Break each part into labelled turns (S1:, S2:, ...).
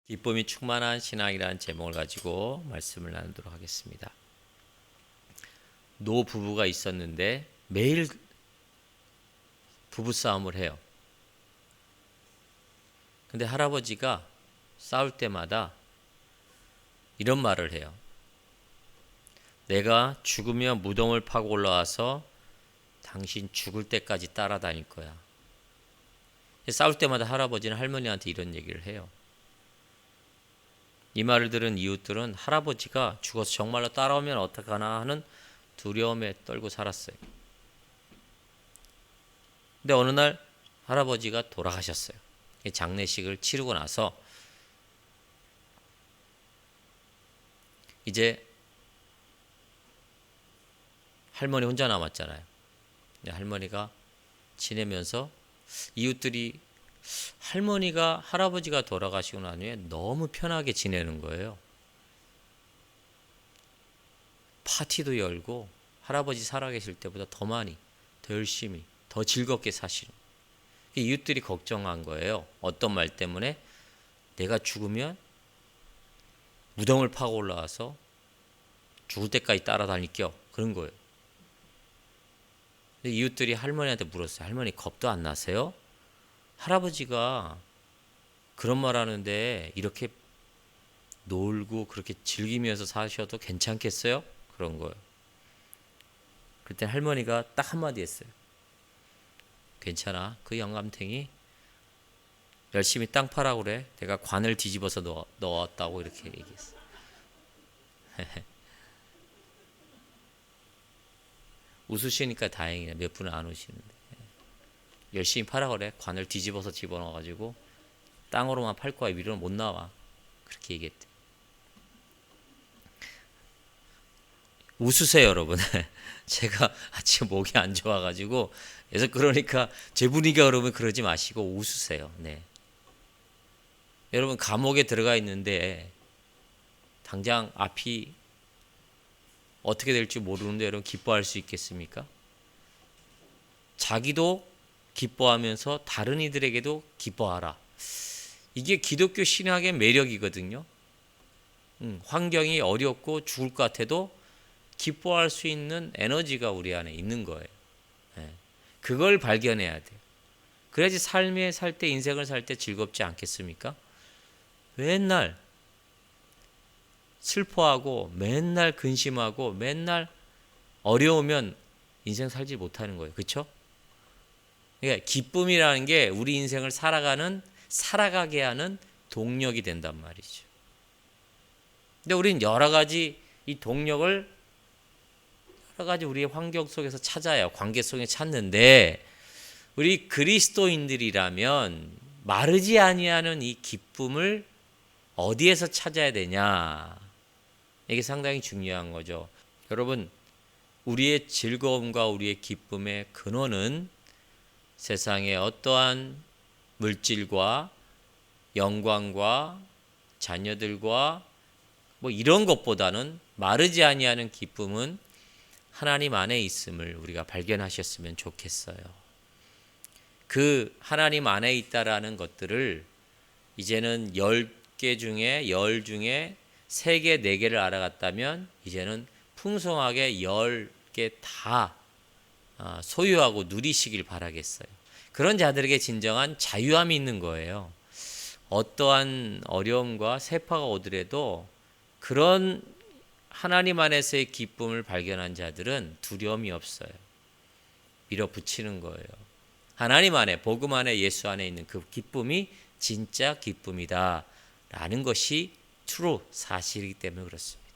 S1: 기쁨이 충만한 신앙이라는 제목을 가지고 말씀을 나누도록 하겠습니다. 노 부부가 있었는데 매일 부부싸움을 해요. 근데 할아버지가 싸울 때마다 이런 말을 해요. 내가 죽으면 무덤을 파고 올라와서 당신 죽을 때까지 따라다닐 거야. 싸울 때마다 할아버지는 할머니한테 이런 얘기를 해요. 이 말을 들은 이웃들은 할아버지가 죽어서 정말로 따라오면 어떡하나 하는 두려움에 떨고 살았어요. 근데 어느 날 할아버지가 돌아가셨어요. 장례식을 치르고 나서 이제 할머니 혼자 남았잖아요. 할머니가 지내면서 이웃들이 할머니가 할아버지가 돌아가시고 난 후에 너무 편하게 지내는 거예요. 파티도 열고 할아버지 살아계실 때보다 더 많이, 더 열심히, 더 즐겁게 사시는. 이웃들이 걱정한 거예요. 어떤 말 때문에? 내가 죽으면 무덤을 파고 올라와서 죽을 때까지 따라다닐게요. 그런 거예요. 근데 이웃들이 할머니한테 물었어요. 할머니 겁도 안 나세요? 할아버지가 그런 말 하는데 이렇게 놀고 그렇게 즐기면서 사셔도 괜찮겠어요? 그런 거예요. 그때 할머니가 딱 한마디 했어요. 괜찮아. 그 영감탱이 열심히 땅 파라고 그래. 내가 관을 뒤집어서 넣었다고 이렇게 얘기했어요. 웃으시니까 다행이네. 몇 분은 안 우시는데. 열심히 파라고 그래. 관을 뒤집어서 집어넣어가지고 땅으로만 팔 거야. 위로는 못 나와. 그렇게 얘기했대. 웃으세요, 여러분. 제가 아침 목이 안 좋아가지고 그래서 그러니까 제 분위기가 여러분 그러지 마시고 웃으세요. 네. 여러분 감옥에 들어가 있는데 당장 앞이 어떻게 될지 모르는데 여러분 기뻐할 수 있겠습니까? 자기도 기뻐하면서 다른 이들에게도 기뻐하라. 이게 기독교 신학의 매력이거든요. 환경이 어렵고 죽을 것 같아도 기뻐할 수 있는 에너지가 우리 안에 있는 거예요. 그걸 발견해야 돼요. 그래야지 삶에 살 때, 인생을 살 때 즐겁지 않겠습니까? 맨날 슬퍼하고 맨날 근심하고 맨날 어려우면 인생 살지 못하는 거예요. 그렇죠? 그러니까 기쁨이라는 게 우리 인생을 살아가게 하는 동력이 된단 말이죠. 근데 우리는 여러 가지 이 동력을 여러 가지 우리의 환경 속에서 찾아요. 관계 속에 찾는데 우리 그리스도인들이라면 마르지 아니하는 이 기쁨을 어디에서 찾아야 되냐? 이게 상당히 중요한 거죠. 여러분, 우리의 즐거움과 우리의 기쁨의 근원은 세상의 어떠한 물질과 영광과 자녀들과 뭐 이런 것보다는 마르지 아니하는 기쁨은 하나님 안에 있음을 우리가 발견하셨으면 좋겠어요. 그 하나님 안에 있다라는 것들을 이제는 10개 중에 10 중에 3개, 4개를 알아갔다면 이제는 풍성하게 10개 다 소유하고 누리시길 바라겠어요. 그런 자들에게 진정한 자유함이 있는 거예요. 어떠한 어려움과 세파가 오더라도 그런 하나님 안에서의 기쁨을 발견한 자들은 두려움이 없어요. 밀어붙이는 거예요. 하나님 안에, 복음 안에, 예수 안에 있는 그 기쁨이 진짜 기쁨이다 라는 것이 트루 사실이기 때문에 그렇습니다.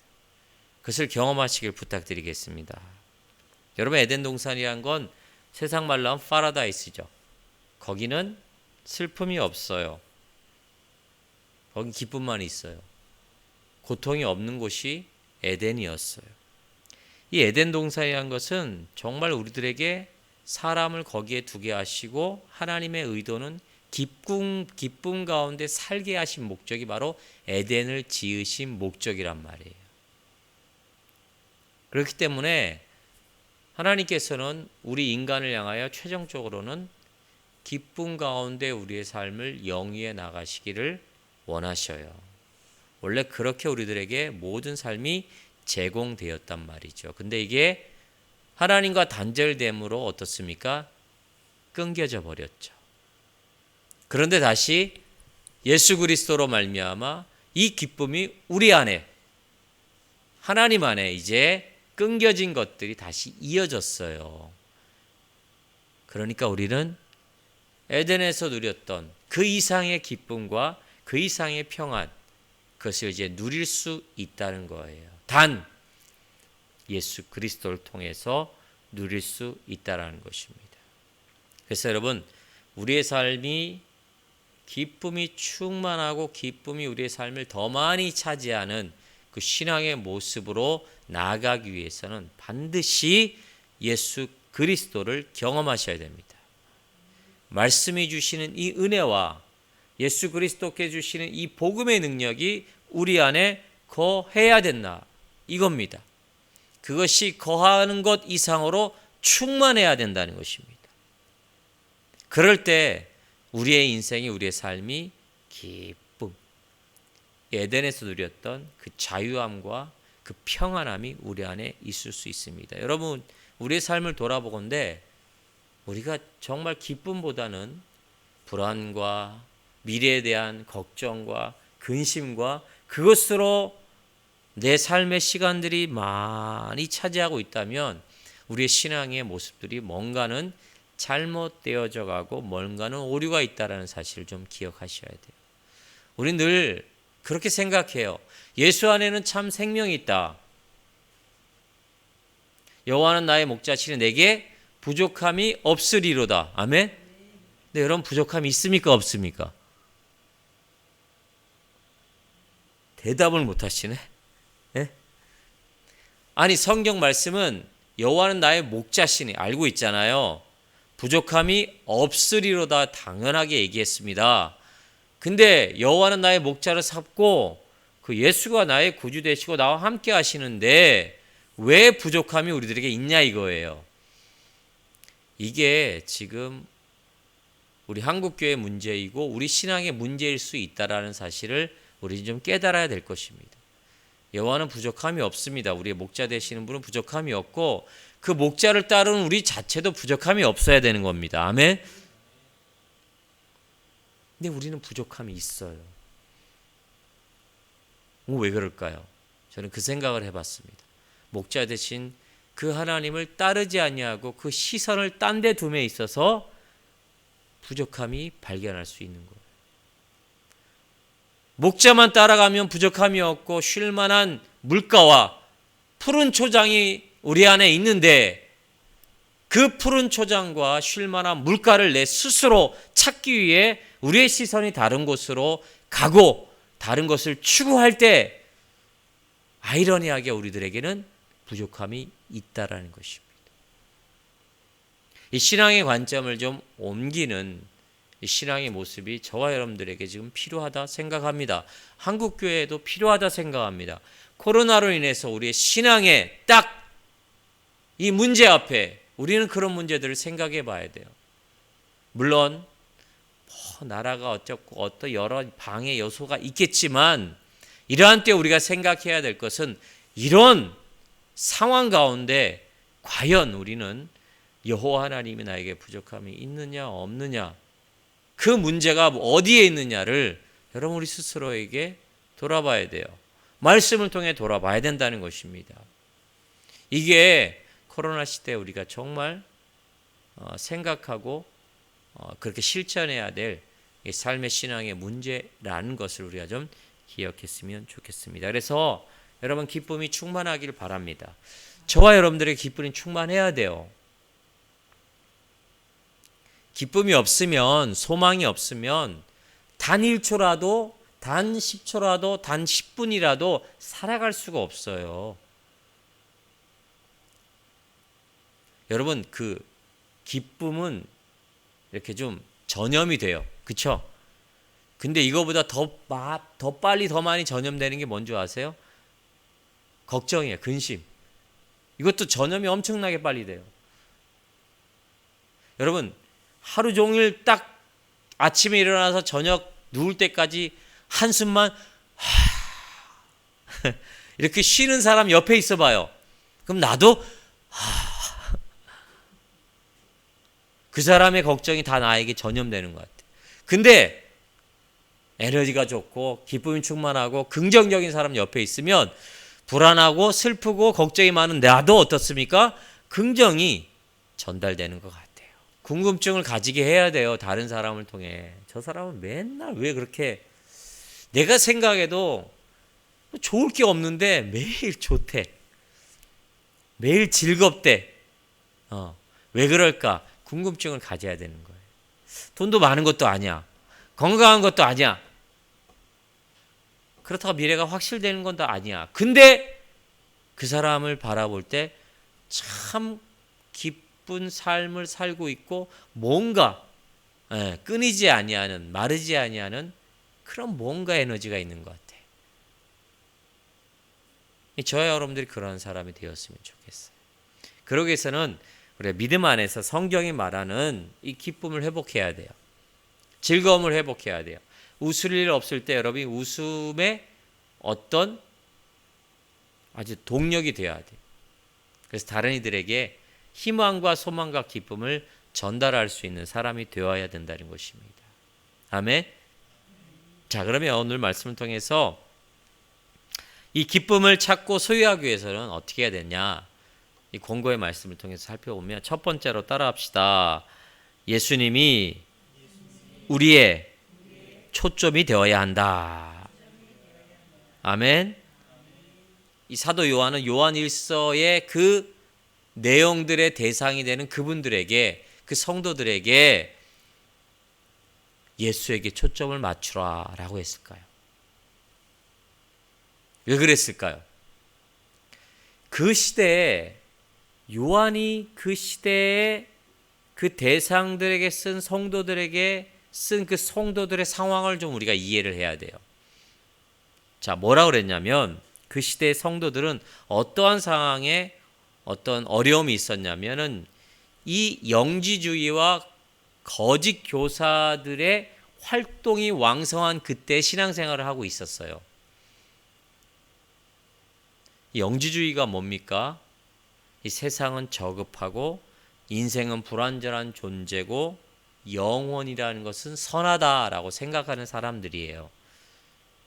S1: 그것을 경험하시길 부탁드리겠습니다. 여러분, 에덴 동산이란 건 세상 말로 하면 파라다이스죠. 거기는 슬픔이 없어요. 거긴 기쁨만 있어요. 고통이 없는 곳이 에덴이었어요. 이 에덴 동산이라는 것은 정말 우리들에게 사람을 거기에 두게 하시고 하나님의 의도는 기쁨 가운데 살게 하신 목적이 바로 에덴을 지으신 목적이란 말이에요. 그렇기 때문에 하나님께서는 우리 인간을 향하여 최종적으로는 기쁨 가운데 우리의 삶을 영위해 나가시기를 원하셔요. 원래 그렇게 우리들에게 모든 삶이 제공되었단 말이죠. 근데 이게 하나님과 단절됨으로 어떻습니까? 끊겨져 버렸죠. 그런데 다시 예수 그리스도로 말미암아 이 기쁨이 우리 안에, 하나님 안에 이제 끊겨진 것들이 다시 이어졌어요. 그러니까 우리는 에덴에서 누렸던 그 이상의 기쁨과 그 이상의 평안, 그것을 이제 누릴 수 있다는 거예요. 단 예수 그리스도를 통해서 누릴 수 있다는 것입니다. 그래서 여러분, 우리의 삶이 기쁨이 충만하고 기쁨이 우리의 삶을 더 많이 차지하는 그 신앙의 모습으로 나아가기 위해서는 반드시 예수 그리스도를 경험하셔야 됩니다. 말씀이 주시는 이 은혜와 예수 그리스도께 주시는 이 복음의 능력이 우리 안에 거해야 된다. 이겁니다. 그것이 거하는 것 이상으로 충만해야 된다는 것입니다. 그럴 때 우리의 인생이, 우리의 삶이 기쁨, 에덴에서 누렸던 그 자유함과 그 평안함이 우리 안에 있을 수 있습니다. 여러분, 우리의 삶을 돌아보건대 우리가 정말 기쁨보다는 불안과 미래에 대한 걱정과 근심과 그것으로 내 삶의 시간들이 많이 차지하고 있다면 우리의 신앙의 모습들이 뭔가는 잘못되어져 가고 뭔가는 오류가 있다는 사실을 좀 기억하셔야 돼요. 우리는 늘 그렇게 생각해요. 예수 안에는 참 생명이 있다. 여호와는 나의 목자시니 내게 부족함이 없으리로다. 아멘? 근데 여러분, 부족함이 있습니까? 없습니까? 대답을 못 하시네. 네? 아니, 성경 말씀은 여호와는 나의 목자시니 알고 있잖아요. 부족함이 없으리로다 당연하게 얘기했습니다. 근데 여호와는 나의 목자를 삼고 그 예수가 나의 구주 되시고 나와 함께 하시는데 왜 부족함이 우리들에게 있냐 이거예요. 이게 지금 우리 한국교회 문제이고 우리 신앙의 문제일 수 있다라는 사실을 우리 좀 깨달아야 될 것입니다. 여호와는 부족함이 없습니다. 우리의 목자 되시는 분은 부족함이 없고 그 목자를 따르는 우리 자체도 부족함이 없어야 되는 겁니다. 아멘? 근데 우리는 부족함이 있어요. 왜 그럴까요? 저는 그 생각을 해봤습니다. 목자 되신 그 하나님을 따르지 아니하고 그 시선을 딴 데 둠에 있어서 부족함이 발견할 수 있는 거예요. 목자만 따라가면 부족함이 없고 쉴 만한 물가와 푸른 초장이 우리 안에 있는데 그 푸른 초장과 쉴 만한 물가를 내 스스로 찾기 위해 우리의 시선이 다른 곳으로 가고 다른 것을 추구할 때 아이러니하게 우리들에게는 부족함이 있다라는 것입니다. 이 신앙의 관점을 좀 옮기는 이 신앙의 모습이 저와 여러분들에게 지금 필요하다 생각합니다. 한국교회에도 필요하다 생각합니다. 코로나로 인해서 우리의 신앙에 딱 이 문제 앞에 우리는 그런 문제들을 생각해 봐야 돼요. 물론 나라가 어쩌고 어떤 여러 방해 요소가 있겠지만 이러한 때 우리가 생각해야 될 것은 이런 상황 가운데 과연 우리는 여호와 하나님이 나에게 부족함이 있느냐 없느냐 그 문제가 어디에 있느냐를 여러분 우리 스스로에게 돌아봐야 돼요. 말씀을 통해 돌아봐야 된다는 것입니다. 이게 코로나 시대에 우리가 정말 생각하고 그렇게 실천해야 될 삶의 신앙의 문제라는 것을 우리가 좀 기억했으면 좋겠습니다. 그래서 여러분 기쁨이 충만하기를 바랍니다. 저와 여러분들의 기쁨이 충만해야 돼요. 기쁨이 없으면, 소망이 없으면 단 1초라도, 단 10초라도, 단 10분이라도 살아갈 수가 없어요. 여러분 그 기쁨은 이렇게 좀 전염이 돼요. 그렇죠? 근데 이거보다 더 빨리 더 많이 전염되는 게 뭔지 아세요? 걱정이에요. 근심. 이것도 전염이 엄청나게 빨리 돼요. 여러분 하루 종일 딱 아침에 일어나서 저녁 누울 때까지 한숨만 이렇게 쉬는 사람 옆에 있어 봐요. 그럼 나도 그 사람의 걱정이 다 나에게 전염되는 것 같아. 근데 에너지가 좋고 기쁨이 충만하고 긍정적인 사람 옆에 있으면 불안하고 슬프고 걱정이 많은 나도 어떻습니까? 긍정이 전달되는 것 같아요. 궁금증을 가지게 해야 돼요. 다른 사람을 통해. 저 사람은 맨날 왜 그렇게 내가 생각해도 좋을 게 없는데 매일 좋대. 매일 즐겁대. 왜 그럴까? 궁금증을 가져야 되는 거예요. 돈도 많은 것도 아니야. 건강한 것도 아니야. 그렇다고 미래가 확실되는 건 다 아니야. 근데 그 사람을 바라볼 때 참 기쁜 삶을 살고 있고 뭔가 끊이지 아니하는, 마르지 아니하는 그런 뭔가 에너지가 있는 것 같아요. 저와 여러분들이 그런 사람이 되었으면 좋겠어요. 그러기 위해서는 우리가 믿음 안에서 성경이 말하는 이 기쁨을 회복해야 돼요. 즐거움을 회복해야 돼요. 웃을 일 없을 때 여러분이 웃음의 어떤 아주 동력이 되어야 돼요. 그래서 다른 이들에게 희망과 소망과 기쁨을 전달할 수 있는 사람이 되어야 된다는 것입니다. 아멘. 자, 그러면 오늘 말씀을 통해서 이 기쁨을 찾고 소유하기 위해서는 어떻게 해야 되냐? 이 권고의 말씀을 통해서 살펴보면 첫 번째로 따라합시다. 예수님이 우리의 초점이 되어야 한다. 아멘. 이 사도 요한은 요한 1서의 그 내용들의 대상이 되는 그분들에게, 그 성도들에게 예수에게 초점을 맞추라 라고 했을까요? 왜 그랬을까요? 그 시대에 요한이 그 시대에 그 대상들에게 쓴 성도들에게 쓴 그 성도들의 상황을 좀 우리가 이해를 해야 돼요. 자, 뭐라 그랬냐면 그 시대의 성도들은 어떠한 상황에 어떤 어려움이 있었냐면은 이 영지주의와 거짓 교사들의 활동이 왕성한 그때 신앙생활을 하고 있었어요. 이 영지주의가 뭡니까? 이 세상은 저급하고 인생은 불완전한 존재고 영혼이라는 것은 선하다라고 생각하는 사람들이에요.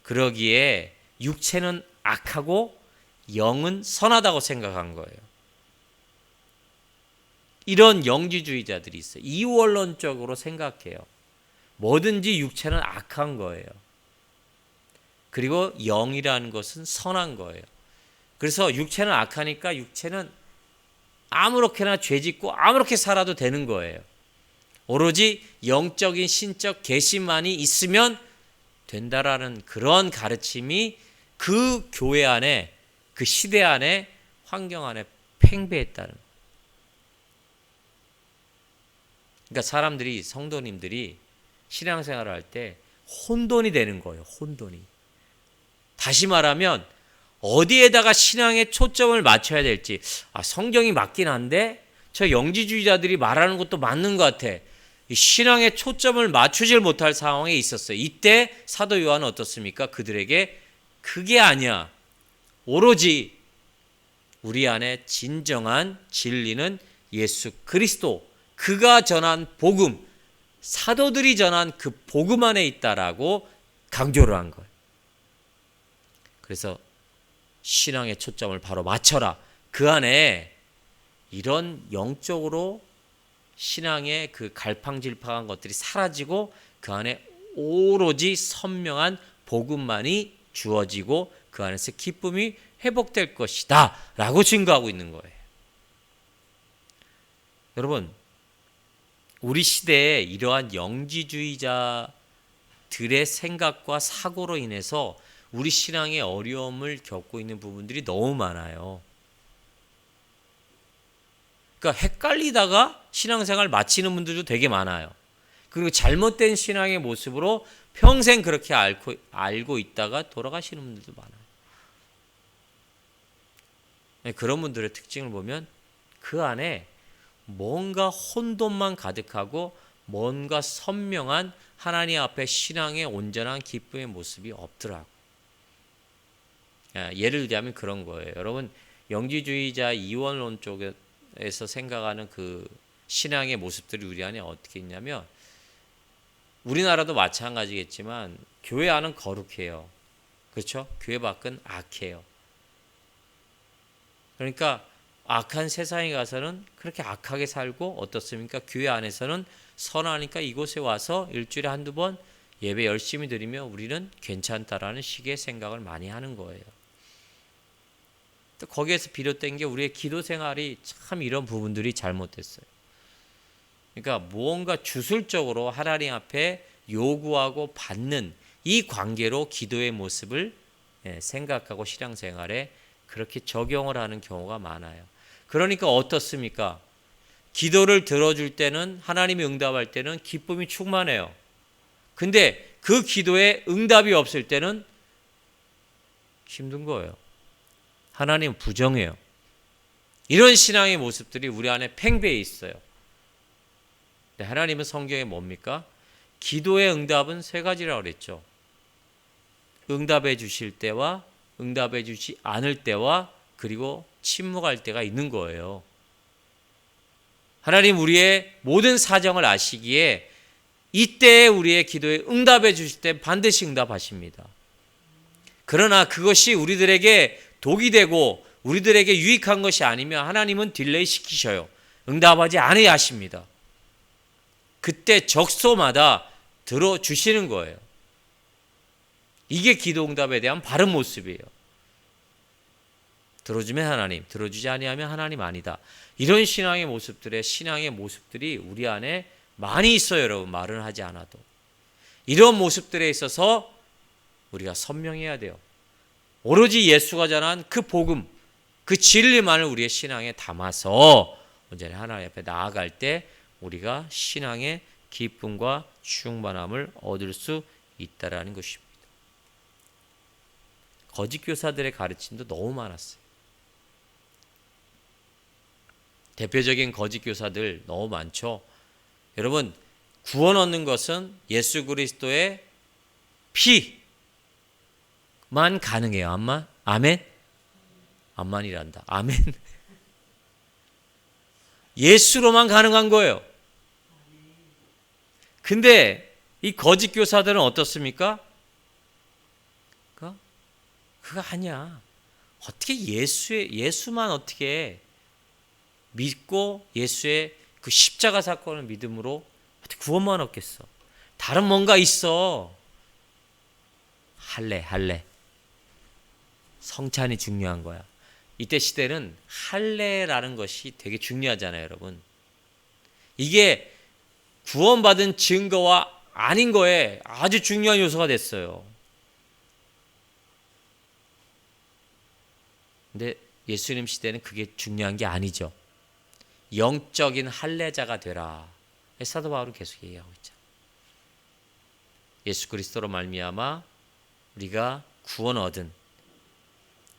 S1: 그러기에 육체는 악하고 영은 선하다고 생각한 거예요. 이런 영지주의자들이 있어요. 이원론적으로 생각해요. 뭐든지 육체는 악한 거예요. 그리고 영이라는 것은 선한 거예요. 그래서 육체는 악하니까 육체는 아무렇게나 죄짓고 아무렇게 살아도 되는 거예요. 오로지 영적인 신적 계시만이 있으면 된다라는 그런 가르침이 그 교회 안에, 그 시대 안에, 환경 안에 팽배했다는 거예요. 그러니까 사람들이, 성도님들이 신앙생활을 할 때 혼돈이 되는 거예요. 혼돈이. 다시 말하면 어디에다가 신앙의 초점을 맞춰야 될지, 성경이 맞긴 한데 저 영지주의자들이 말하는 것도 맞는 것 같아. 신앙의 초점을 맞추질 못할 상황에 있었어요. 이때 사도 요한은 어떻습니까? 그들에게 그게 아니야. 오로지 우리 안에 진정한 진리는 예수 그리스도, 그가 전한 복음, 사도들이 전한 그 복음 안에 있다라고 강조를 한 거예요. 그래서 신앙의 초점을 바로 맞춰라. 그 안에 이런 영적으로 신앙의 그 갈팡질팡한 것들이 사라지고 그 안에 오로지 선명한 복음만이 주어지고 그 안에서 기쁨이 회복될 것이다 라고 증거하고 있는 거예요. 여러분, 우리 시대에 이러한 영지주의자들의 생각과 사고로 인해서 우리 신앙의 어려움을 겪고 있는 부분들이 너무 많아요. 그러니까 헷갈리다가 신앙생활 마치는 분들도 되게 많아요. 그리고 잘못된 신앙의 모습으로 평생 그렇게 알고 있다가 돌아가시는 분들도 많아요. 그런 분들의 특징을 보면 그 안에 뭔가 혼돈만 가득하고 뭔가 선명한 하나님 앞에 신앙의 온전한 기쁨의 모습이 없더라고. 예를 들자면 그런 거예요. 여러분, 영지주의자 이원론 쪽에서 생각하는 그 신앙의 모습들이 우리 안에 어떻게 있냐면, 우리나라도 마찬가지겠지만 교회 안은 거룩해요. 그렇죠? 교회 밖은 악해요. 그러니까 악한 세상에 가서는 그렇게 악하게 살고, 어떻습니까? 교회 안에서는 선하니까 이곳에 와서 일주일에 한두 번 예배 열심히 드리며 우리는 괜찮다라는 식의 생각을 많이 하는 거예요. 또 거기에서 비롯된 게 우리의 기도 생활이 참 이런 부분들이 잘못됐어요. 그러니까 무언가 주술적으로 하나님 앞에 요구하고 받는 이 관계로 기도의 모습을 생각하고 신앙생활에 그렇게 적용을 하는 경우가 많아요. 그러니까 어떻습니까? 기도를 들어줄 때는, 하나님이 응답할 때는 기쁨이 충만해요. 근데 그 기도에 응답이 없을 때는 힘든 거예요. 하나님 부정해요. 이런 신앙의 모습들이 우리 안에 팽배해 있어요. 하나님은 성경에 뭡니까? 기도의 응답은 세 가지라고 그랬죠. 응답해 주실 때와 응답해 주지 않을 때와 그리고 침묵할 때가 있는 거예요. 하나님 우리의 모든 사정을 아시기에 이때에 우리의 기도에 응답해 주실 때 반드시 응답하십니다. 그러나 그것이 우리들에게 독이 되고 우리들에게 유익한 것이 아니면 하나님은 딜레이 시키셔요. 응답하지 않아야 하십니다. 그때 적소마다 들어주시는 거예요. 이게 기도 응답에 대한 바른 모습이에요. 들어주면 하나님, 들어주지 아니하면 하나님 아니다. 이런 신앙의 모습들이 우리 안에 많이 있어요, 여러분. 말은 하지 않아도. 이런 모습들에 있어서 우리가 선명해야 돼요. 오로지 예수가 전한 그 복음, 그 진리만을 우리의 신앙에 담아서 언제나 하나님 앞에 나아갈 때 우리가 신앙의 기쁨과 충만함을 얻을 수 있다라는 것입니다. 거짓 교사들의 가르침도 너무 많았어요. 대표적인 거짓 교사들 너무 많죠. 여러분, 구원 얻는 것은 예수 그리스도의 피만 가능해요. 아멘? 암만이란다. 아멘. 예수로만 가능한 거예요. 근데 이 거짓 교사들은 어떻습니까? 그거 아니야. 어떻게 예수만 어떻게 믿고 예수의 그 십자가 사건을 믿음으로 어떻게 구원만 얻겠어? 다른 뭔가 있어. 할례. 성찬이 중요한 거야. 이때 시대는 할례라는 것이 되게 중요하잖아요, 여러분. 이게 구원받은 증거와 아닌 거에 아주 중요한 요소가 됐어요. 근데 예수님 시대는 그게 중요한 게 아니죠. 영적인 할례자가 되라. 사도 바울은 계속 얘기하고 있죠. 예수 그리스도로 말미암아 우리가 구원 얻은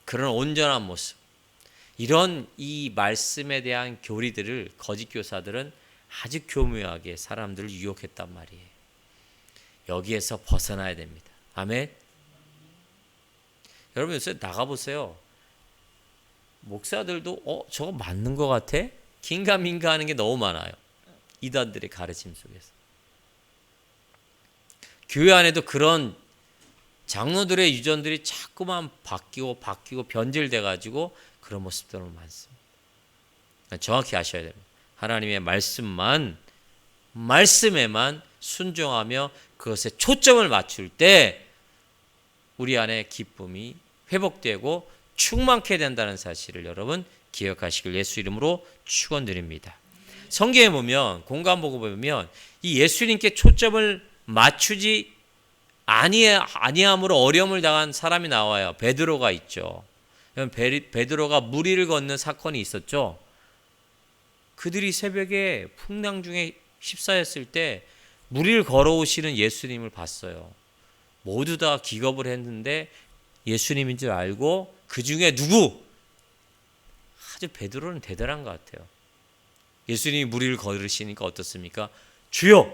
S1: 그런 온전한 모습, 이런 이 말씀에 대한 교리들을 거짓 교사들은 아주 교묘하게 사람들을 유혹했단 말이에요. 여기에서 벗어나야 됩니다. 아멘. 여러분 요새 나가보세요. 목사들도 저거 맞는 것 같아? 긴가민가 하는 게 너무 많아요. 이단들의 가르침 속에서. 교회 안에도 그런 장로들의 유전들이 자꾸만 바뀌고 변질돼가지고 그런 모습들은 많습니다. 정확히 아셔야 됩니다. 하나님의 말씀에만 순종하며 그것에 초점을 맞출 때 우리 안에 기쁨이 회복되고 충만케 된다는 사실을 여러분 기억하시길 예수 이름으로 축원드립니다. 성경에 보면, 공간복음에 보면 이 예수님께 초점을 맞추지 아니함으로 어려움을 당한 사람이 나와요. 베드로가 있죠. 베드로가 물 위를 걷는 사건이 있었죠. 그들이 새벽에 풍랑 중에 휩싸였을 때 물 위를 걸어오시는 예수님을 봤어요. 모두 다 기겁을 했는데 예수님인 줄 알고 그 중에 누구? 아주 베드로는 대단한 것 같아요. 예수님이 물 위를 걸으시니까 어떻습니까? 주여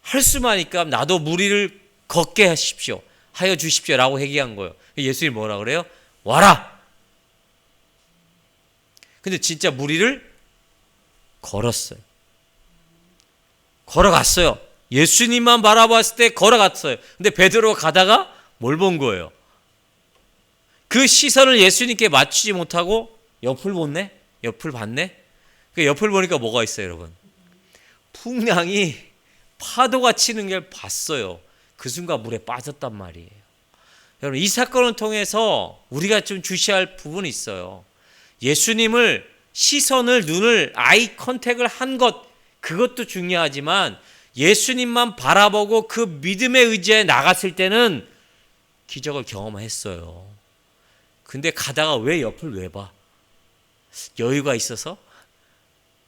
S1: 할 수만 있까 나도 무리를 걷게 하십시오. 하여 주십시오라고 얘기한 거예요. 예수님이 뭐라 그래요? 와라. 근데 진짜 무리를 걸었어요. 걸어갔어요. 예수님만 바라봤을 때 걸어갔어요. 근데 베드로가 가다가 뭘 본 거예요? 그 시선을 예수님께 맞추지 못하고 옆을 봤네? 옆을 봤네? 그 옆을 보니까 뭐가 있어요, 여러분? 풍랑이 파도가 치는 걸 봤어요. 그 순간 물에 빠졌단 말이에요. 여러분, 이 사건을 통해서 우리가 좀 주시할 부분이 있어요. 예수님을 시선을, 눈을, 아이 컨택을 한 것, 그것도 중요하지만 예수님만 바라보고 그 믿음의 의지에 나갔을 때는 기적을 경험했어요. 근데 가다가 왜 옆을 왜 봐? 여유가 있어서?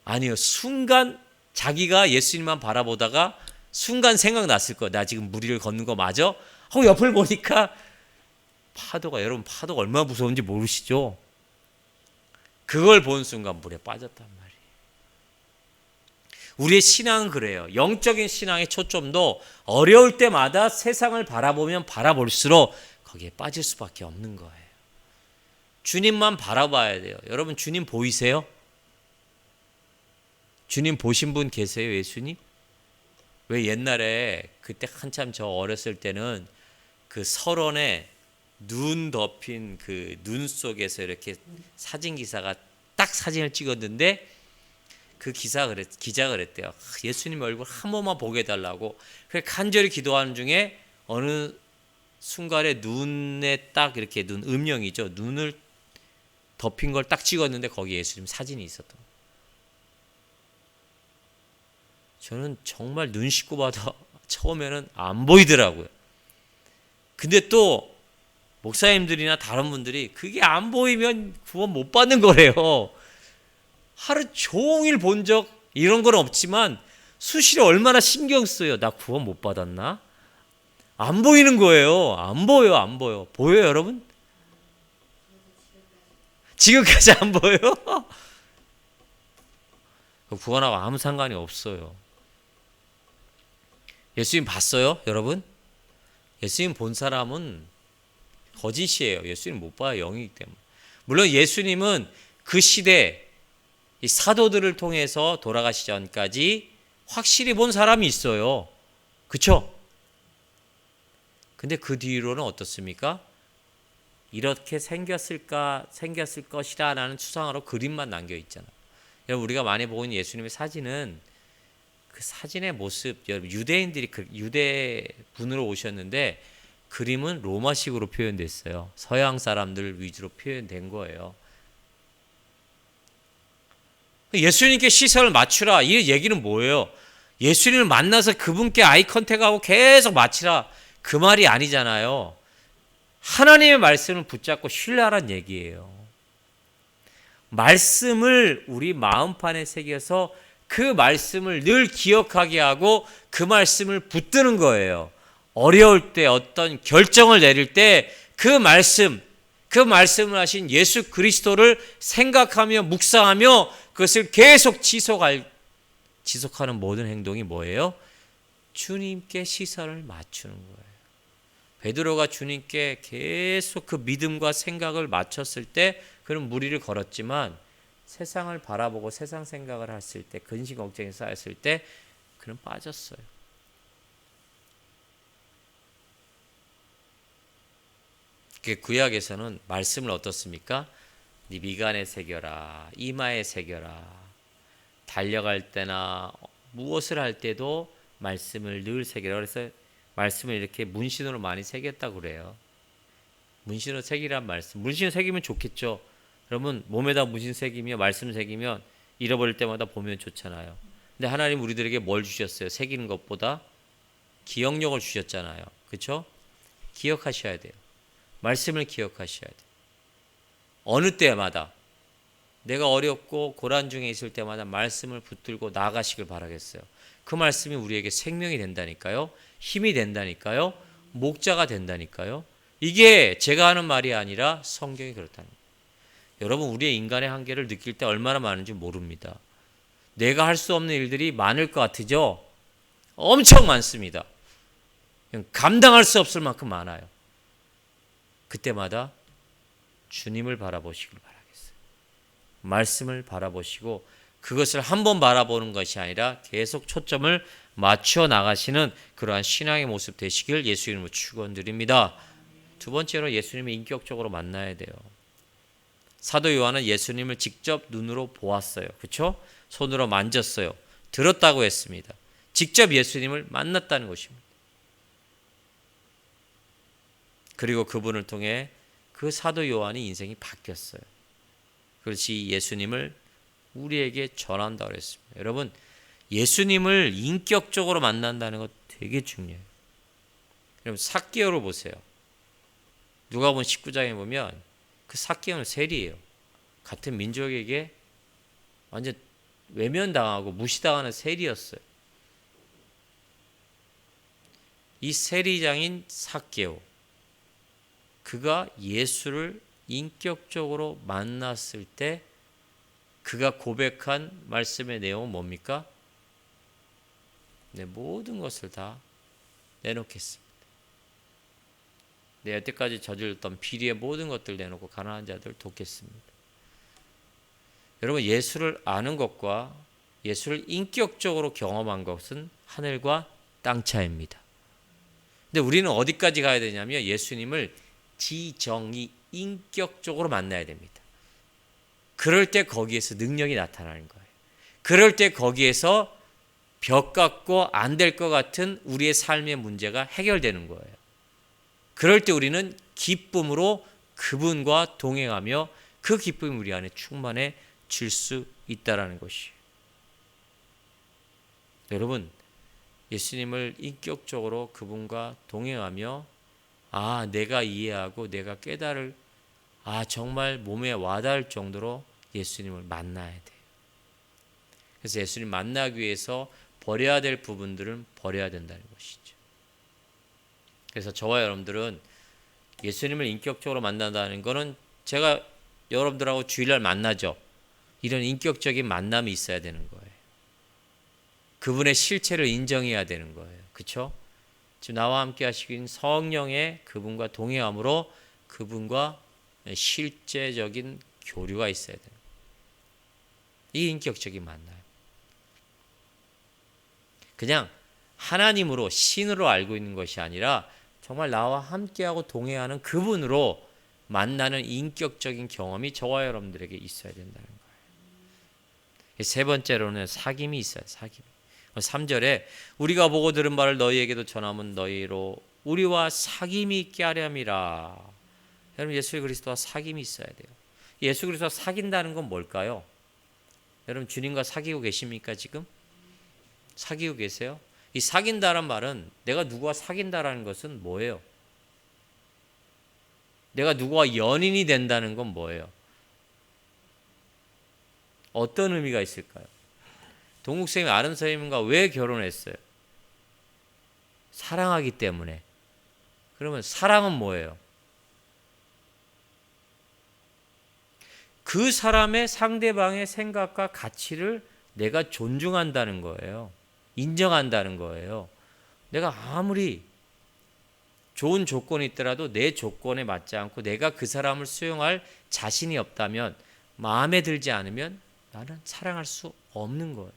S1: 아니요. 순간 자기가 예수님만 바라보다가 순간 생각났을 거야. 나 지금 무리를 걷는 거 맞아? 하고 옆을 보니까 파도가, 여러분 파도가 얼마나 무서운지 모르시죠? 그걸 본 순간 물에 빠졌단 말이에요. 우리의 신앙은 그래요. 영적인 신앙의 초점도 어려울 때마다 세상을 바라보면 바라볼수록 거기에 빠질 수밖에 없는 거예요. 주님만 바라봐야 돼요. 여러분 주님 보이세요? 주님 보신 분 계세요? 예수님? 왜 옛날에 그때 한참 저 어렸을 때는 그 설원에 눈 덮인 그 눈 속에서 이렇게 사진 기사가 딱 사진을 찍었는데 그 기자가 그랬대요. 예수님 얼굴 한 번만 보게 해달라고. 그래서 간절히 기도하는 중에 어느 순간에 눈에 딱 이렇게 눈 음영이죠. 눈을 덮인 걸 딱 찍었는데 거기에 예수님 사진이 있었던 거예요. 저는 정말 눈 씻고 봐도 처음에는 안 보이더라고요. 근데 또 목사님들이나 다른 분들이 그게 안 보이면 구원 못 받는 거래요. 하루 종일 본 적 이런 건 없지만 수시로 얼마나 신경 써요. 나 구원 못 받았나? 안 보이는 거예요. 안 보여, 안 보여. 보여요, 여러분? 지금까지 안 보여요? 구원하고 아무 상관이 없어요. 예수님 봤어요, 여러분? 예수님 본 사람은 거짓이에요. 예수님 못 봐요, 영이기 때문에. 물론 예수님은 그 시대 이 사도들을 통해서 돌아가시기 전까지 확실히 본 사람이 있어요. 그렇죠? 근데 그 뒤로는 어떻습니까? 이렇게 생겼을 것이라 라는 추상으로 그림만 남겨 있잖아요. 여러분 우리가 많이 보고 있는 예수님의 사진은 그 사진의 모습, 여러분 유대인들이 유대 분으로 오셨는데 그림은 로마식으로 표현됐어요. 서양 사람들 위주로 표현된 거예요. 예수님께 시선을 맞추라. 이 얘기는 뭐예요? 예수님을 만나서 그분께 아이 컨택하고 계속 맞추라. 그 말이 아니잖아요. 하나님의 말씀을 붙잡고 신뢰하라는 얘기예요. 말씀을 우리 마음판에 새겨서 그 말씀을 늘 기억하게 하고 그 말씀을 붙드는 거예요. 어려울 때 어떤 결정을 내릴 때 그 말씀을 하신 예수 그리스도를 생각하며 묵상하며 그것을 계속 지속하는 모든 행동이 뭐예요? 주님께 시선을 맞추는 거예요. 베드로가 주님께 계속 그 믿음과 생각을 맞췄을 때 그는 무리를 걸었지만 세상을 바라보고 세상 생각을 했을 때 근심 걱정이 쌓였을 때 그는 빠졌어요. 구약에서는 말씀을 어떻습니까? 네 미간에 새겨라, 이마에 새겨라. 달려갈 때나 무엇을 할 때도 말씀을 늘 새겨라. 그래서 말씀을 이렇게 문신으로 많이 새겼다고 그래요. 문신으로 새기란 말씀. 문신을 새기면 좋겠죠. 여러분 몸에다 문신 새기며 말씀 새기면 잃어버릴 때마다 보면 좋잖아요. 근데 하나님 우리들에게 뭘 주셨어요? 새기는 것보다 기억력을 주셨잖아요. 그렇죠? 기억하셔야 돼요. 말씀을 기억하셔야 돼요. 어느 때마다 내가 어렵고 고난 중에 있을 때마다 말씀을 붙들고 나아가시길 바라겠어요. 그 말씀이 우리에게 생명이 된다니까요. 힘이 된다니까요. 목자가 된다니까요. 이게 제가 하는 말이 아니라 성경이 그렇다는 거예요. 여러분 우리의 인간의 한계를 느낄 때 얼마나 많은지 모릅니다. 내가 할 수 없는 일들이 많을 것 같으죠? 엄청 많습니다. 감당할 수 없을 만큼 많아요. 그때마다 주님을 바라보시길 바라겠어요. 말씀을 바라보시고 그것을 한번 바라보는 것이 아니라 계속 초점을 맞춰 나가시는 그러한 신앙의 모습 되시길 예수 이름으로 축원드립니다. 두 번째로 예수님을 인격적으로 만나야 돼요. 사도 요한은 예수님을 직접 눈으로 보았어요. 그렇죠? 손으로 만졌어요. 들었다고 했습니다. 직접 예수님을 만났다는 것입니다. 그리고 그분을 통해 그 사도 요한이 인생이 바뀌었어요. 그렇지 예수님을 우리에게 전한다고 그랬습니다. 여러분 예수님을 인격적으로 만난다는 것 되게 중요해요. 여러분 삭개오를 보세요. 누가복음 19장에 보면 그 삭개오는 세리예요. 같은 민족에게 완전 외면당하고 무시당하는 세리였어요. 이 세리장인 삭개오 그가 예수를 인격적으로 만났을 때 그가 고백한 말씀의 내용은 뭡니까? 내 모든 것을 다 내놓겠습니다. 내 여태까지 저질렀던 비리의 모든 것들 내놓고 가난한 자들 돕겠습니다. 여러분 예수를 아는 것과 예수를 인격적으로 경험한 것은 하늘과 땅 차이입니다. 근데 우리는 어디까지 가야 되냐면 예수님을 지정의 인격적으로 만나야 됩니다. 그럴 때 거기에서 능력이 나타나는 거예요. 그럴 때 거기에서 벽 같고 안 될 것 같은 우리의 삶의 문제가 해결되는 거예요. 그럴 때 우리는 기쁨으로 그분과 동행하며 그 기쁨이 우리 안에 충만해질 수 있다는 것이에요. 여러분 예수님을 인격적으로 그분과 동행하며 내가 이해하고 내가 깨달을 정말 몸에 와닿을 정도로 예수님을 만나야 돼요. 그래서 예수님 만나기 위해서 버려야 될 부분들은 버려야 된다는 것이죠. 그래서 저와 여러분들은 예수님을 인격적으로 만난다는 것은 제가 여러분들하고 주일날 만나죠. 이런 인격적인 만남이 있어야 되는 거예요. 그분의 실체를 인정해야 되는 거예요. 그렇죠? 지금 나와 함께 하시긴 성령의 그분과 동행함으로 그분과 실제적인 교류가 있어야 돼요. 이 인격적인 만남. 그냥 하나님으로 신으로 알고 있는 것이 아니라 정말 나와 함께하고 동행하는 그분으로 만나는 인격적인 경험이 저와 여러분들에게 있어야 된다는 거예요. 세 번째로는 사귐이 있어요. 사귐. 3절에 우리가 보고 들은 말을 너희에게도 전하면 너희로 우리와 사귐이 있게 하려 함이라. 여러분 예수 그리스도와 사귐이 있어야 돼요. 예수 그리스도와 사귄다는 건 뭘까요? 여러분 주님과 사귀고 계십니까 지금? 사귀고 계세요? 이 사귄다는 말은 내가 누구와 사귄다라는 것은 뭐예요? 내가 누구와 연인이 된다는 건 뭐예요? 어떤 의미가 있을까요? 동국쌤이 아는 선생님과 왜 결혼했어요? 사랑하기 때문에. 그러면 사랑은 뭐예요? 그 사람의 상대방의 생각과 가치를 내가 존중한다는 거예요. 인정한다는 거예요. 내가 아무리 좋은 조건이 있더라도 내 조건에 맞지 않고 내가 그 사람을 수용할 자신이 없다면 마음에 들지 않으면 나는 사랑할 수 없는 거예요.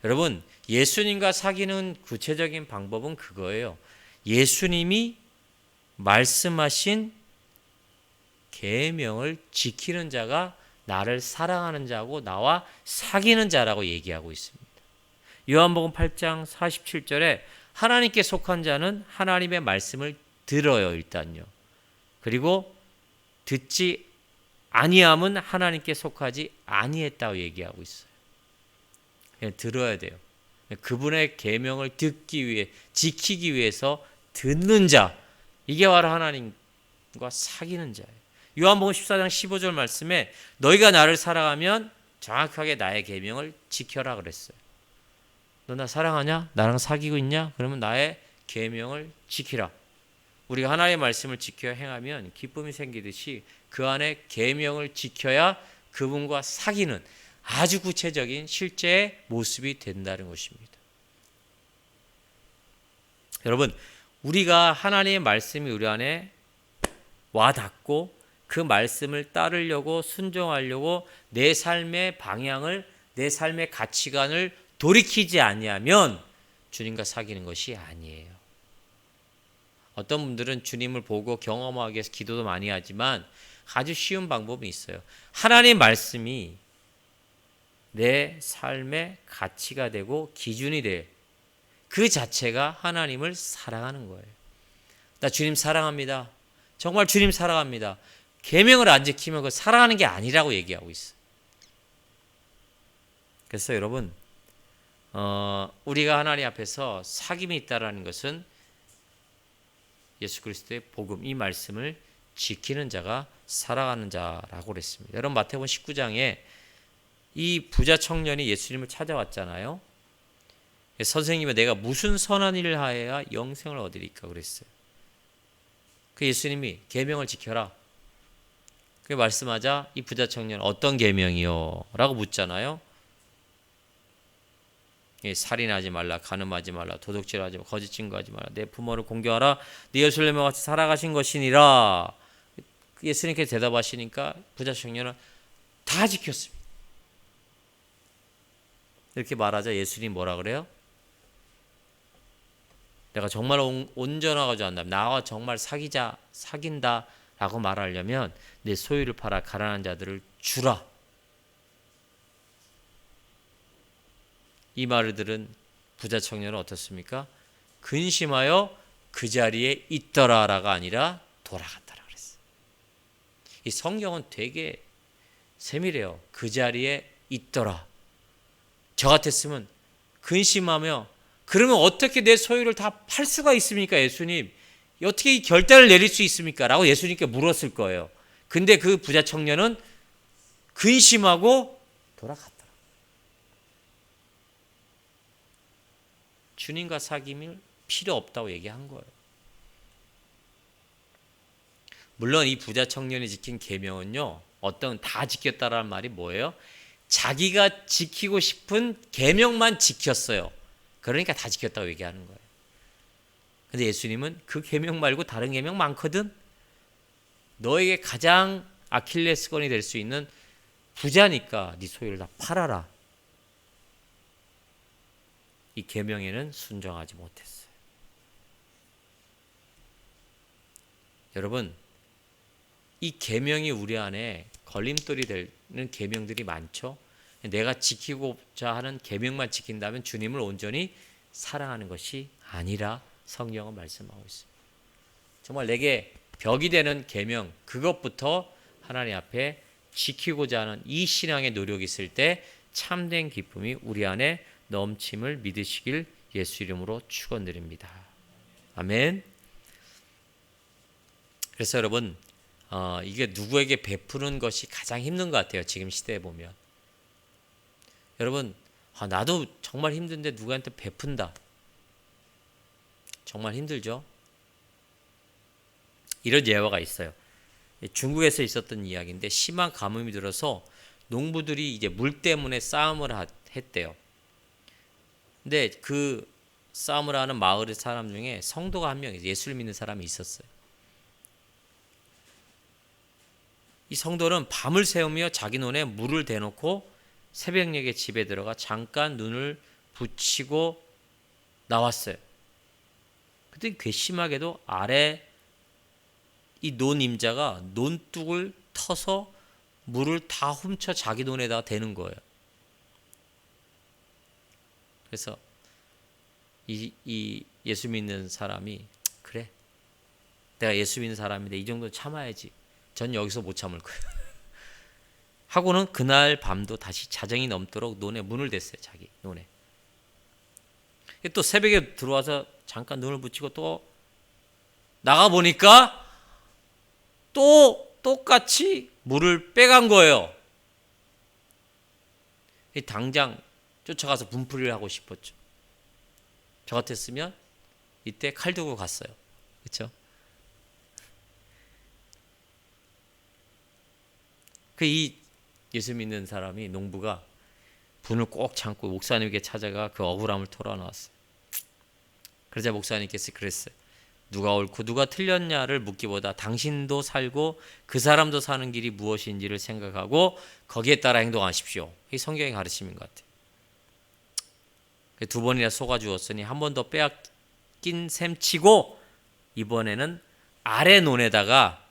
S1: 여러분 예수님과 사귀는 구체적인 방법은 그거예요. 예수님이 말씀하신 계명을 지키는 자가 나를 사랑하는 자고 나와 사귀는 자라고 얘기하고 있습니다. 요한복음 8장 47절에 하나님께 속한 자는 하나님의 말씀을 들어요. 일단요. 그리고 듣지 아니함은 하나님께 속하지 아니했다고 얘기하고 있어요. 그냥 들어야 돼요. 그분의 계명을 듣기 위해 지키기 위해서 듣는 자, 이게 바로 하나님과 사귀는 자예요. 요한복음 14장 15절 말씀에 너희가 나를 사랑하면 정확하게 나의 계명을 지켜라 그랬어요. 너 나 사랑하냐? 나랑 사귀고 있냐? 그러면 나의 계명을 지키라. 우리가 하나님의 말씀을 지켜 행하면 기쁨이 생기듯이 그 안에 계명을 지켜야 그분과 사귀는 아주 구체적인 실제의 모습이 된다는 것입니다. 여러분, 우리가 하나님의 말씀이 우리 안에 와 닿고 그 말씀을 따르려고 순종하려고 내 삶의 방향을, 내 삶의 가치관을 돌이키지 아니하면 주님과 사귀는 것이 아니에요. 어떤 분들은 주님을 보고 경험하기 위해서 기도도 많이 하지만 아주 쉬운 방법이 있어요. 하나님의 말씀이 내 삶의 가치가 되고 기준이 돼. 그 자체가 하나님을 사랑하는 거예요. 나 주님 사랑합니다. 정말 주님 사랑합니다. 계명을 안 지키면 그 사랑하는 게 아니라고 얘기하고 있어요. 그래서 여러분, 우리가 하나님 앞에서 사귐이 있다라는 것은 예수 그리스도의 복음, 이 말씀을 지키는 자가 살아가는 자라고 그랬습니다. 여러분, 마태복음 19장에 이 부자 청년이 예수님을 찾아왔잖아요. 선생님이 내가 무슨 선한 일을 하여야 영생을 얻으리까 그랬어요. 그 예수님이 계명을 지켜라. 그 말씀하자 이 부자 청년 어떤 계명이요? 라고 묻잖아요. 살인하지 말라, 간음하지 말라, 도둑질하지 말라, 거짓 증거하지 말라, 내 부모를 공경하라, 네 예루살렘과 같이 살아가신 것이니라. 예수님께서 대답하시니까 부자 청년은 다 지켰습니다. 이렇게 말하자 예수님이 뭐라 그래요? 내가 정말 온전하고 한다면 나와 정말 사귄다 라고 말하려면 내 소유를 팔아 가난한 자들을 주라. 이 말을 들은 부자 청년은 어떻습니까? 근심하여 그 자리에 있더라라가 아니라 돌아갔다라 그랬어요. 이 성경은 되게 세밀해요. 그 자리에 있더라. 저 같았으면 근심하며 그러면 어떻게 내 소유를 다 팔 수가 있습니까? 예수님. 어떻게 이 결단을 내릴 수 있습니까? 라고 예수님께 물었을 거예요. 근데 그 부자 청년은 근심하고 돌아갔더라. 주님과 사귐이 필요 없다고 얘기한 거예요. 물론 이 부자 청년이 지킨 계명은요, 어떤 다 지켰다라는 말이 뭐예요? 자기가 지키고 싶은 계명만 지켰어요. 그러니까 다 지켰다고 얘기하는 거예요. 근데 예수님은 그 계명 말고 다른 계명 많거든. 너에게 가장 아킬레스건이 될 수 있는 부자니까 네 소유를 다 팔아라. 이 계명에는 순종하지 못했어요. 여러분, 이 계명이 우리 안에 걸림돌이 되는 계명들이 많죠. 내가 지키고자 하는 계명만 지킨다면 주님을 온전히 사랑하는 것이 아니라 성경은 말씀하고 있습니다. 정말 내게 벽이 되는 계명, 그것부터 하나님 앞에 지키고자 하는 이 신앙의 노력이 있을 때 참된 기쁨이 우리 안에 넘침을 믿으시길 예수 이름으로 축원드립니다. 아멘. 그래서 여러분, 이게 누구에게 베푸는 것이 가장 힘든 것 같아요. 지금 시대에 보면. 여러분, 나도 정말 힘든데 누구한테 베푼다. 정말 힘들죠. 이런 예화가 있어요. 중국에서 있었던 이야기인데 심한 가뭄이 들어서 농부들이 이제 물 때문에 싸움을 했대요. 근데 그 싸움을 하는 마을의 사람 중에 성도가 한 명, 예수를 믿는 사람이 있었어요. 이 성도는 밤을 새우며 자기 논에 물을 대놓고 새벽녘에 집에 들어가 잠깐 눈을 붙이고 나왔어요. 그때 괘씸하게도 아래 이 논 임자가 논둑을 터서 물을 다 훔쳐 자기 논에다가 대는 거예요. 그래서 이 예수 믿는 사람이 그래, 내가 예수 믿는 사람인데 이 정도 참아야지. 전 여기서 못 참을 거예요. 하고는 그날 밤도 다시 자정이 넘도록 논에 문을 댔어요. 자기 논에. 또 새벽에 들어와서 잠깐 눈을 붙이고 또 나가보니까 또 똑같이 물을 빼간 거예요. 당장 쫓아가서 분풀이를 하고 싶었죠. 저 같았으면 이때 칼 들고 갔어요. 그렇죠? 이 예수 믿는 사람이 농부가 분을 꼭 참고 목사님에게 찾아가 그 억울함을 털어놓았어요. 그러자 목사님께서 그랬어요. 누가 옳고 누가 틀렸냐를 묻기보다 당신도 살고 그 사람도 사는 길이 무엇인지를 생각하고 거기에 따라 행동하십시오. 이게 성경의 가르침인 것 같아요. 두 번이나 속아주었으니 한 번 더 빼앗긴 셈 치고 이번에는 아래 논에다가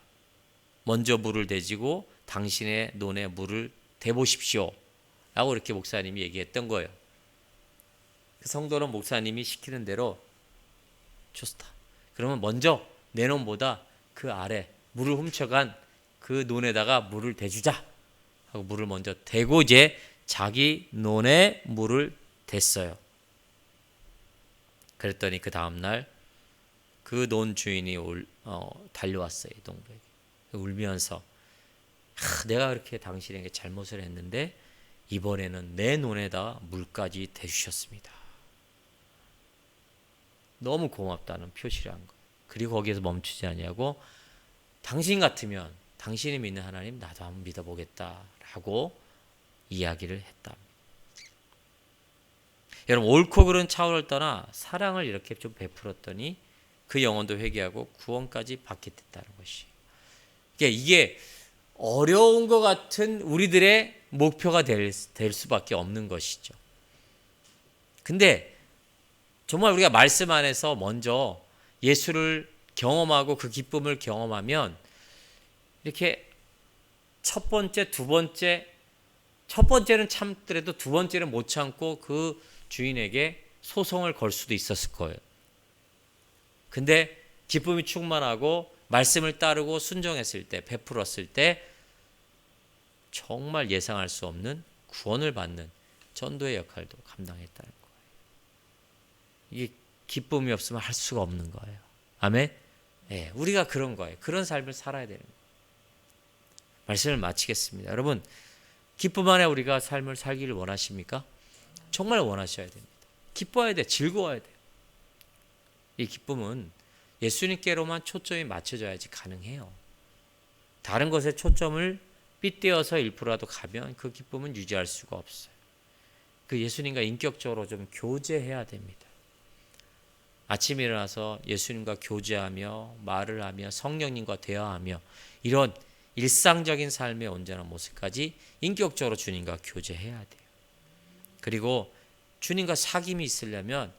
S1: 먼저 물을 대지고 당신의 논에 물을 대보십시오 라고 이렇게 목사님이 얘기했던 거예요. 그 성도는 목사님이 시키는 대로 좋다. 그러면 먼저 내 논보다 그 아래 물을 훔쳐간 그 논에다가 물을 대주자 하고 물을 먼저 대고 이제 자기 논에 물을 댔어요. 그랬더니 그 다음날 그 논 주인이 달려왔어요. 이 동부에게. 울면서 내가 그렇게 당신에게 잘못을 했는데 이번에는 내 논에다 물까지 대주셨습니다. 너무 고맙다는 표시를 한 거예요. 그리고 거기에서 멈추지 아니하고 당신 같으면 당신이 믿는 하나님 나도 한번 믿어보겠다라고 이야기를 했다. 여러분 옳고 그른 차원을 떠나 사랑을 이렇게 좀 베풀었더니 그 영혼도 회개하고 구원까지 받게 됐다는 것이. 그러니까 이게 어려운 것 같은 우리들의 목표가 될 수밖에 없는 것이죠. 근데 정말 우리가 말씀 안에서 먼저 예수를 경험하고 그 기쁨을 경험하면 이렇게 첫 번째, 두 번째, 첫 번째는 참더라도 두 번째는 못 참고 그 주인에게 소송을 걸 수도 있었을 거예요. 근데 기쁨이 충만하고 말씀을 따르고 순종했을 때, 베풀었을 때 정말 예상할 수 없는 구원을 받는 전도의 역할도 감당했다는 거예요. 이게 기쁨이 없으면 할 수가 없는 거예요. 아멘? 네, 우리가 그런 거예요. 그런 삶을 살아야 되는 거예요. 말씀을 마치겠습니다. 여러분, 기쁨 안에 우리가 삶을 살기를 원하십니까? 정말 원하셔야 됩니다. 기뻐야 돼. 즐거워야 돼요. 이 기쁨은 예수님께로만 초점이 맞춰져야지 가능해요. 다른 것에 초점을 빗대어서 1%라도 가면 그 기쁨은 유지할 수가 없어요. 그 예수님과 인격적으로 좀 교제해야 됩니다. 아침에 일어나서 예수님과 교제하며 말을 하며 성령님과 대화하며 이런 일상적인 삶의 온전한 모습까지 인격적으로 주님과 교제해야 돼요. 그리고 주님과 사귐이 있으려면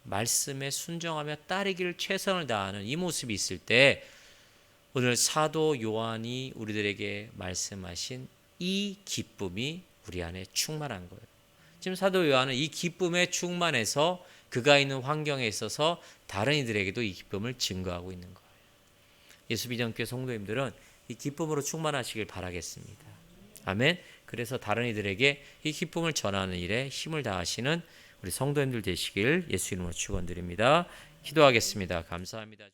S1: 말씀에 순종하며 따르기를 최선을 다하는 이 모습이 있을 때 오늘 사도 요한이 우리들에게 말씀하신 이 기쁨이 우리 안에 충만한 거예요. 지금 사도 요한은 이 기쁨에 충만해서 그가 있는 환경에 있어서 다른 이들에게도 이 기쁨을 증거하고 있는 거예요. 예수비전교회 성도님들은 이 기쁨으로 충만하시길 바라겠습니다. 아멘. 그래서 다른 이들에게 이 기쁨을 전하는 일에 힘을 다하시는 우리 성도님들 되시길 예수 이름으로 축원드립니다. 기도하겠습니다. 감사합니다.